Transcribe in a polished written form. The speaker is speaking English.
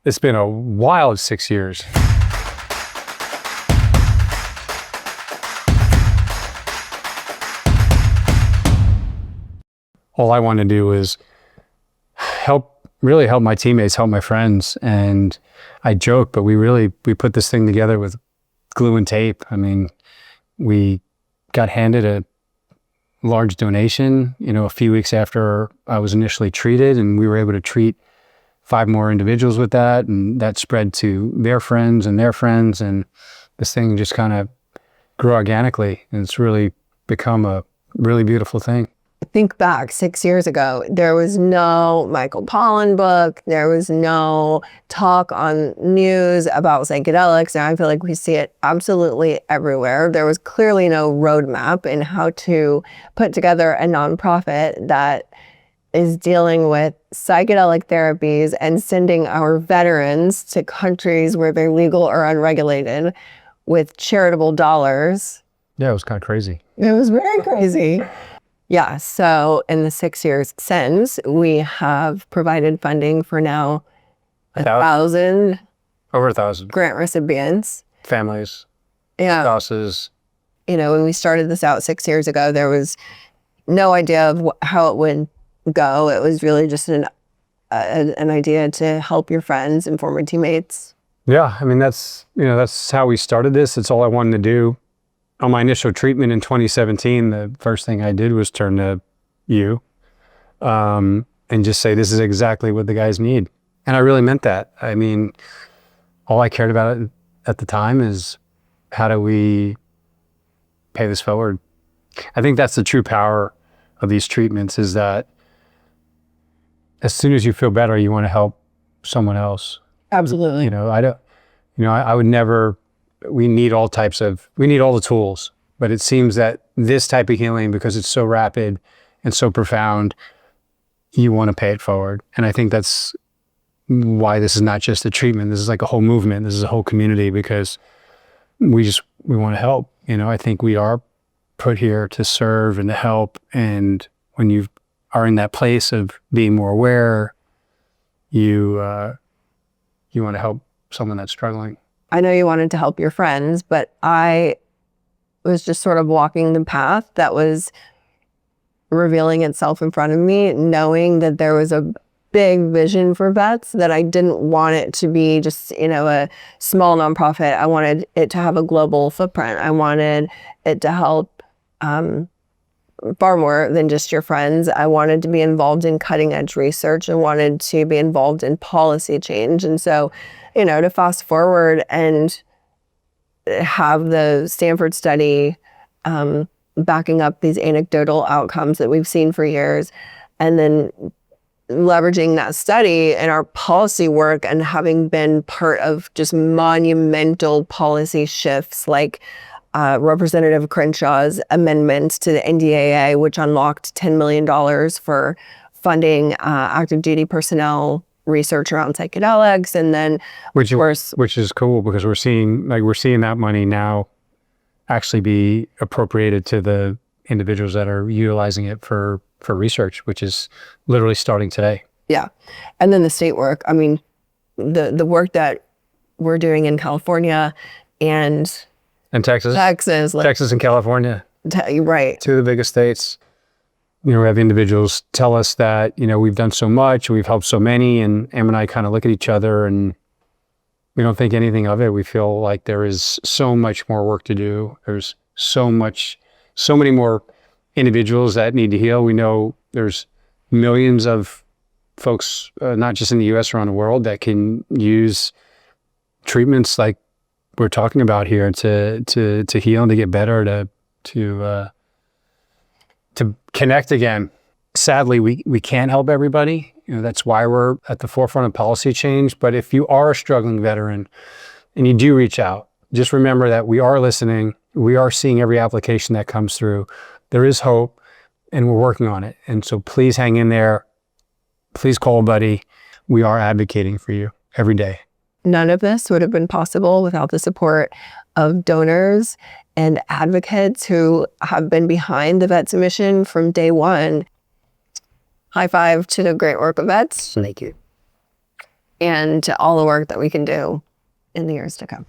It's been a wild 6 years. All I want to do is really help my teammates, help my friends. And I joke, but we put this thing together with glue and tape. I mean, we got handed a large donation, a few weeks after I was initially treated, and we were able to treat 5 more individuals with that, and that spread to their friends, and this thing just kind of grew organically, and it's really become a really beautiful thing. Think back 6 years ago, there was no Michael Pollan book, there was no talk on news about psychedelics. Now I feel like we see it absolutely everywhere. There was clearly no roadmap in how to put together a nonprofit that is dealing with psychedelic therapies and sending our veterans to countries where they're legal or unregulated with charitable dollars. Yeah, it was kind of crazy. It was very crazy. Yeah, so in the 6 years since, we have provided funding for now 1,000. Over 1,000. Grant recipients. Families. Yeah. Spouses. When we started this out 6 years ago, there was no idea of how it would go. It was really just an idea to help your friends and former teammates. Yeah, I mean, that's how we started this. It's all I wanted to do. On my initial treatment in 2017, the first thing I did was turn to you and just say, this is exactly what the guys need. And I really meant that. I mean, all I cared about at the time is, how do we pay this forward? I think that's the true power of these treatments, is that as soon as you feel better, you want to help someone else. Absolutely. I would never, we need all the tools, but it seems that this type of healing, because it's so rapid and so profound, you want to pay it forward. And I think that's why this is not just a treatment. This is like a whole movement. This is a whole community, because we want to help. I think we are put here to serve and to help. And when you are in that place of being more aware, you want to help someone that's struggling. I know you wanted to help your friends, but I was just sort of walking the path that was revealing itself in front of me, knowing that there was a big vision for VETS, that I didn't want it to be just, a small nonprofit. I wanted it to have a global footprint. I wanted it to help far more than just your friends. I wanted to be involved in cutting edge research and wanted to be involved in policy change. And so, to fast forward and have the Stanford study backing up these anecdotal outcomes that we've seen for years, and then leveraging that study in our policy work and having been part of just monumental policy shifts, like Representative Crenshaw's amendment to the NDAA, which unlocked $10 million for funding active duty personnel research around psychedelics. And then which is cool, because we're seeing that money now actually be appropriated to the individuals that are utilizing it for research, which is literally starting today. Yeah. And then the state work. I mean, the work that we're doing in California and Texas, Texas and California. Right. 2 of the biggest states. We have individuals tell us that, we've done so much, we've helped so many, and Am and I kind of look at each other and we don't think anything of it. We feel like there is so much more work to do. There's so many more individuals that need to heal. We know there's millions of folks, not just in the US, around the world, that can use treatments like we're talking about here to heal and to get better, to connect again. Sadly, we can't help everybody. That's why we're at the forefront of policy change. But if you are a struggling veteran and you do reach out, just remember that we are listening. We are seeing every application that comes through. There is hope, and we're working on it. And so please hang in there. Please call a buddy. We are advocating for you every day. None of this would have been possible without the support of donors and advocates who have been behind the VETS mission from day one. High five to the great work of VETS. Thank you. and to all the work that we can do in the years to come.